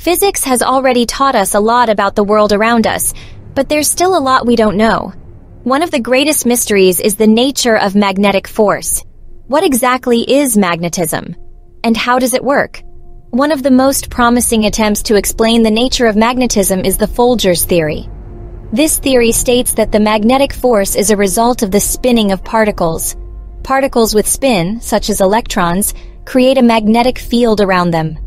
Physics has already taught us a lot about the world around us, but there's still a lot we don't know. One of the greatest mysteries is the nature of magnetic force. What exactly is magnetism? And how does it work? One of the most promising attempts to explain the nature of magnetism is the Folgers theory. This theory states that the magnetic force is a result of the spinning of particles. Particles with spin, such as electrons, create a magnetic field around them.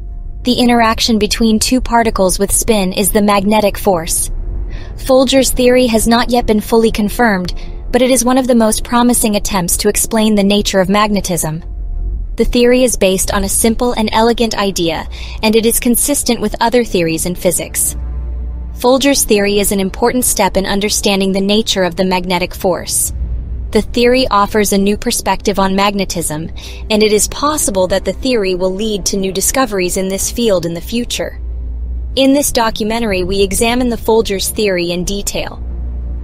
The interaction between two particles with spin is the magnetic force. Folgers' theory has not yet been fully confirmed, but it is one of the most promising attempts to explain the nature of magnetism. The theory is based on a simple and elegant idea, and it is consistent with other theories in physics. Folgers' theory is an important step in understanding the nature of the magnetic force. The theory offers a new perspective on magnetism, and it is possible that the theory will lead to new discoveries in this field in the future. In this documentary, we examine the Folgers theory in detail.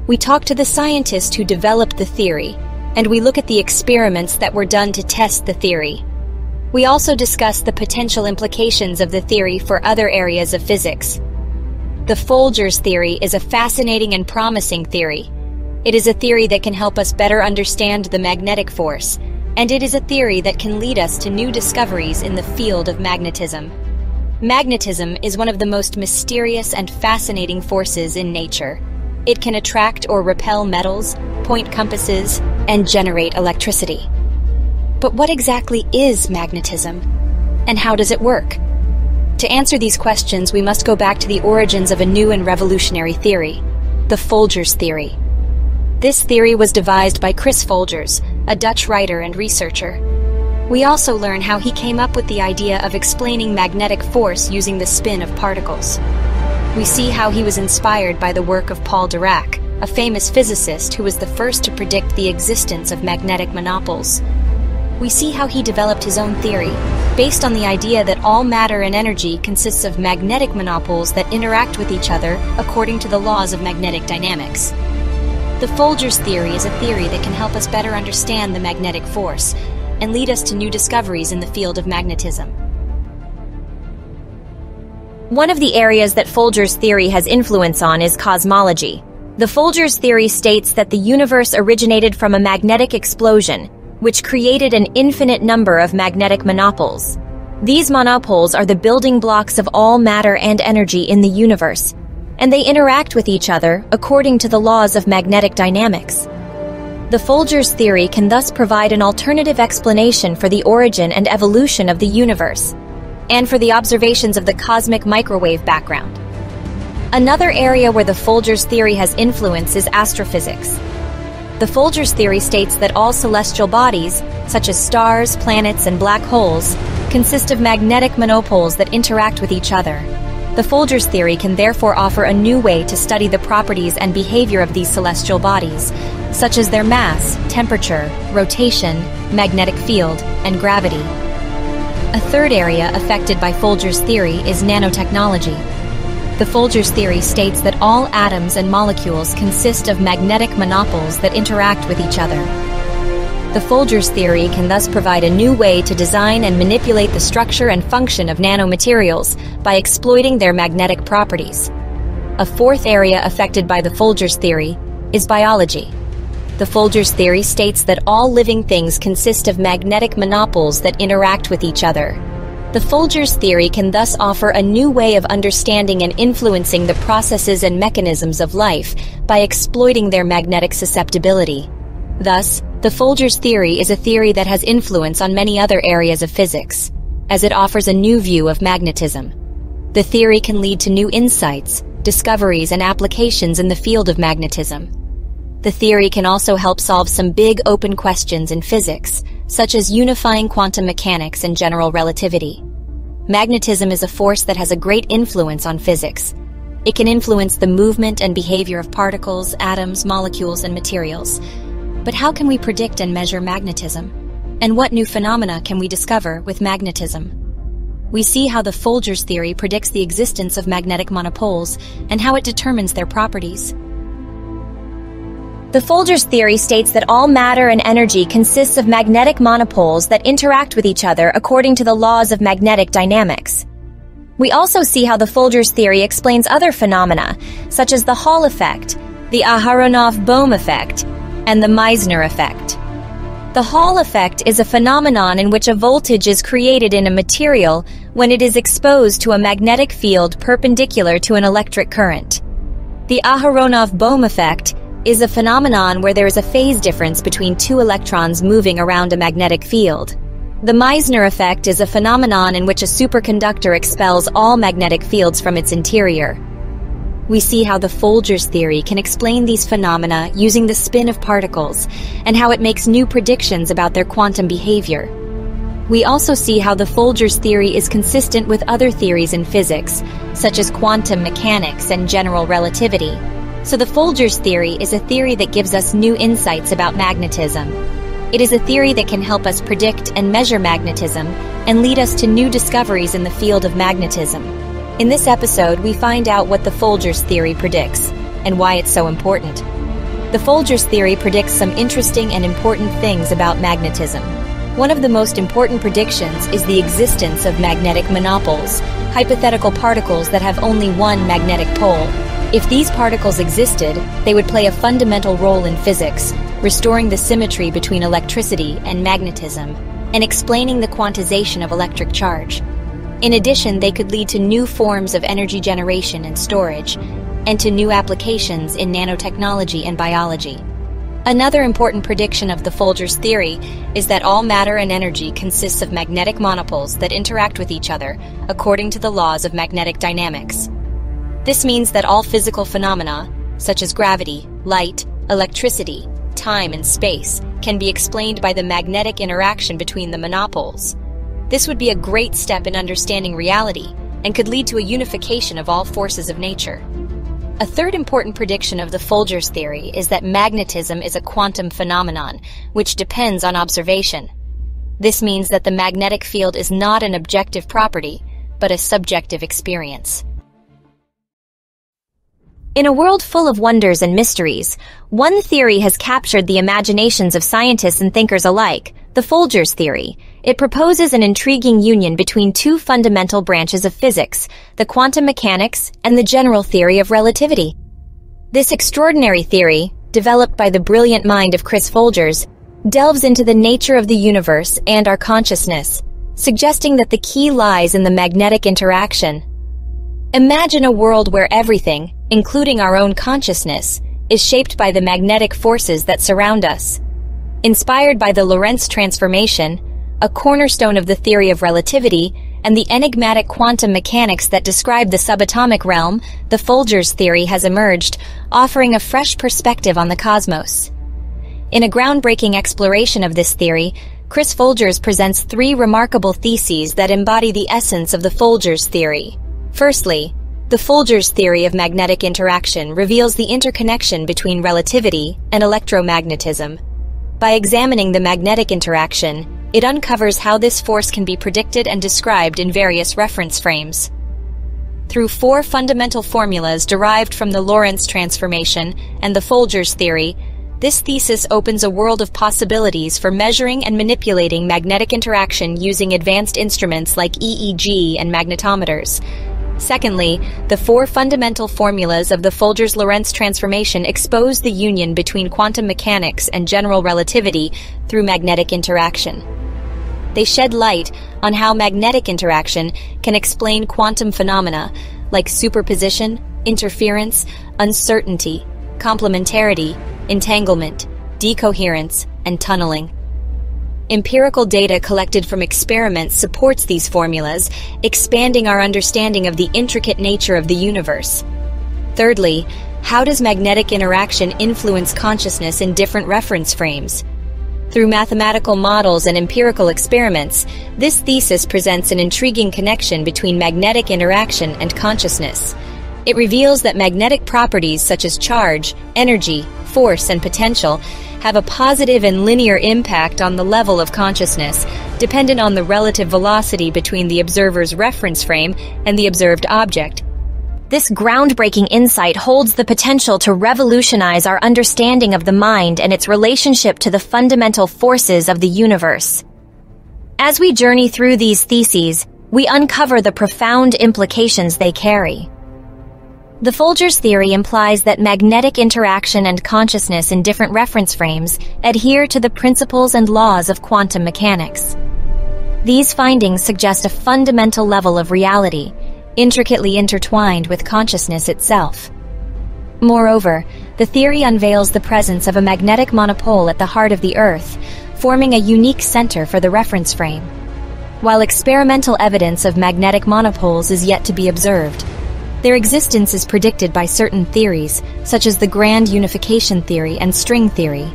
We talk to the scientist who developed the theory, and we look at the experiments that were done to test the theory. We also discuss the potential implications of the theory for other areas of physics. The Folgers theory is a fascinating and promising theory. It is a theory that can help us better understand the magnetic force, and it is a theory that can lead us to new discoveries in the field of magnetism. Magnetism is one of the most mysterious and fascinating forces in nature. It can attract or repel metals, point compasses, and generate electricity. But what exactly is magnetism? And how does it work? To answer these questions, we must go back to the origins of a new and revolutionary theory, the Folgers theory. This theory was devised by Chris Folgers, a Dutch writer and researcher. We also learn how he came up with the idea of explaining magnetic force using the spin of particles. We see how he was inspired by the work of Paul Dirac, a famous physicist who was the first to predict the existence of magnetic monopoles. We see how he developed his own theory, based on the idea that all matter and energy consists of magnetic monopoles that interact with each other according to the laws of magnetic dynamics. The Folgers theory is a theory that can help us better understand the magnetic force and lead us to new discoveries in the field of magnetism. One of the areas that Folgers' theory has influence on is cosmology. The Folgers theory states that the universe originated from a magnetic explosion, which created an infinite number of magnetic monopoles. These monopoles are the building blocks of all matter and energy in the universe, and they interact with each other according to the laws of magnetic dynamics. The Folgers theory can thus provide an alternative explanation for the origin and evolution of the universe, and for the observations of the cosmic microwave background. Another area where the Folgers theory has influence is astrophysics. The Folgers theory states that all celestial bodies, such as stars, planets, and black holes, consist of magnetic monopoles that interact with each other. The Folgers theory can therefore offer a new way to study the properties and behavior of these celestial bodies, such as their mass, temperature, rotation, magnetic field, and gravity. A third area affected by Folgers' theory is nanotechnology. The Folgers theory states that all atoms and molecules consist of magnetic monopoles that interact with each other. The Folgers theory can thus provide a new way to design and manipulate the structure and function of nanomaterials by exploiting their magnetic properties. A fourth area affected by the Folgers theory is biology. The Folgers theory states that all living things consist of magnetic monopoles that interact with each other. The Folgers theory can thus offer a new way of understanding and influencing the processes and mechanisms of life by exploiting their magnetic susceptibility. Thus, the Folgers theory is a theory that has influence on many other areas of physics, as it offers a new view of magnetism. The theory can lead to new insights, discoveries, and applications in the field of magnetism. The theory can also help solve some big open questions in physics, such as unifying quantum mechanics and general relativity. Magnetism is a force that has a great influence on physics. It can influence the movement and behavior of particles, atoms, molecules, and materials. But how can we predict and measure magnetism? And what new phenomena can we discover with magnetism? We see how the Folgers theory predicts the existence of magnetic monopoles and how it determines their properties. The Folgers theory states that all matter and energy consists of magnetic monopoles that interact with each other according to the laws of magnetic dynamics. We also see how the Folgers theory explains other phenomena, such as the Hall effect, the Aharonov-Bohm effect, and the Meissner effect. The Hall effect is a phenomenon in which a voltage is created in a material when it is exposed to a magnetic field perpendicular to an electric current. The Aharonov-Bohm effect is a phenomenon where there is a phase difference between two electrons moving around a magnetic field. The Meissner effect is a phenomenon in which a superconductor expels all magnetic fields from its interior. We see how the Folgers theory can explain these phenomena using the spin of particles, and how it makes new predictions about their quantum behavior. We also see how the Folgers theory is consistent with other theories in physics, such as quantum mechanics and general relativity. So the Folgers theory is a theory that gives us new insights about magnetism. It is a theory that can help us predict and measure magnetism and lead us to new discoveries in the field of magnetism. In this episode, we find out what the Folgers theory predicts and why it's so important. The Folgers theory predicts some interesting and important things about magnetism. One of the most important predictions is the existence of magnetic monopoles, hypothetical particles that have only one magnetic pole. If these particles existed, they would play a fundamental role in physics, restoring the symmetry between electricity and magnetism, and explaining the quantization of electric charge. In addition, they could lead to new forms of energy generation and storage, and to new applications in nanotechnology and biology. Another important prediction of the Folgers theory is that all matter and energy consists of magnetic monopoles that interact with each other according to the laws of magnetic dynamics. This means that all physical phenomena, such as gravity, light, electricity, time, and space, can be explained by the magnetic interaction between the monopoles. This would be a great step in understanding reality and could lead to a unification of all forces of nature. A third important prediction of the Folgers theory is that magnetism is a quantum phenomenon, which depends on observation. This means that the magnetic field is not an objective property, but a subjective experience. In a world full of wonders and mysteries, one theory has captured the imaginations of scientists and thinkers alike, the Folgers theory. It proposes an intriguing union between two fundamental branches of physics, the quantum mechanics and the general theory of relativity. This extraordinary theory, developed by the brilliant mind of Chris Folgers, delves into the nature of the universe and our consciousness, suggesting that the key lies in the magnetic interaction. Imagine a world where everything, including our own consciousness, is shaped by the magnetic forces that surround us. Inspired by the Lorentz transformation, a cornerstone of the theory of relativity, and the enigmatic quantum mechanics that describe the subatomic realm, the Folgers theory has emerged, offering a fresh perspective on the cosmos. In a groundbreaking exploration of this theory, Chris Folgers presents three remarkable theses that embody the essence of the Folgers theory. Firstly, the Folgers theory of magnetic interaction reveals the interconnection between relativity and electromagnetism. By examining the magnetic interaction, it uncovers how this force can be predicted and described in various reference frames. Through four fundamental formulas derived from the Lorentz transformation and the Folgers theory, this thesis opens a world of possibilities for measuring and manipulating magnetic interaction using advanced instruments like EEG and magnetometers. Secondly, the four fundamental formulas of the Folgers-Lorentz transformation expose the union between quantum mechanics and general relativity through magnetic interaction. They shed light on how magnetic interaction can explain quantum phenomena like superposition, interference, uncertainty, complementarity, entanglement, decoherence, and tunneling. Empirical data collected from experiments supports these formulas, expanding our understanding of the intricate nature of the universe. Thirdly, how does magnetic interaction influence consciousness in different reference frames? Through mathematical models and empirical experiments, this thesis presents an intriguing connection between magnetic interaction and consciousness. It reveals that magnetic properties such as charge, energy, force, and potential have a positive and linear impact on the level of consciousness, dependent on the relative velocity between the observer's reference frame and the observed object. This groundbreaking insight holds the potential to revolutionize our understanding of the mind and its relationship to the fundamental forces of the universe. As we journey through these theses, we uncover the profound implications they carry. The Folgers theory implies that magnetic interaction and consciousness in different reference frames adhere to the principles and laws of quantum mechanics. These findings suggest a fundamental level of reality, intricately intertwined with consciousness itself. Moreover, the theory unveils the presence of a magnetic monopole at the heart of the Earth, forming a unique center for the reference frame. While experimental evidence of magnetic monopoles is yet to be observed, their existence is predicted by certain theories, such as the grand unification theory and string theory.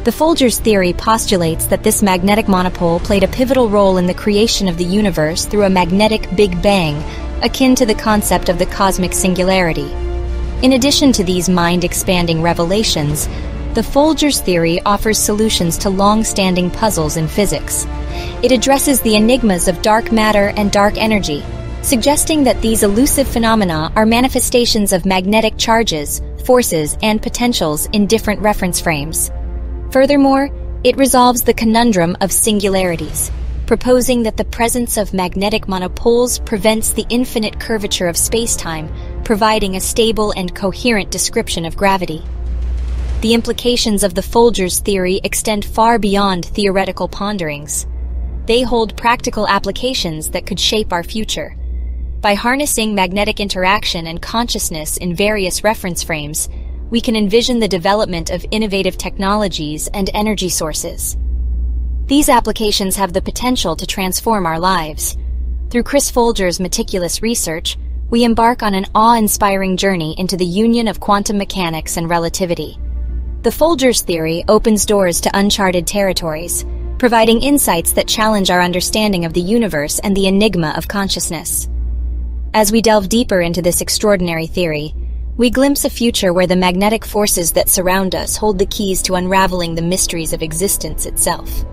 The Folgers theory postulates that this magnetic monopole played a pivotal role in the creation of the universe through a magnetic Big Bang, akin to the concept of the cosmic singularity. In addition to these mind-expanding revelations, the Folgers theory offers solutions to long-standing puzzles in physics. It addresses the enigmas of dark matter and dark energy, suggesting that these elusive phenomena are manifestations of magnetic charges, forces, and potentials in different reference frames. Furthermore, it resolves the conundrum of singularities, proposing that the presence of magnetic monopoles prevents the infinite curvature of space-time, providing a stable and coherent description of gravity. The implications of the Folgers theory extend far beyond theoretical ponderings. They hold practical applications that could shape our future. By harnessing magnetic interaction and consciousness in various reference frames, we can envision the development of innovative technologies and energy sources. These applications have the potential to transform our lives. Through Chris Folgers' meticulous research, we embark on an awe-inspiring journey into the union of quantum mechanics and relativity. The Folgers theory opens doors to uncharted territories, providing insights that challenge our understanding of the universe and the enigma of consciousness. As we delve deeper into this extraordinary theory, we glimpse a future where the magnetic forces that surround us hold the keys to unraveling the mysteries of existence itself.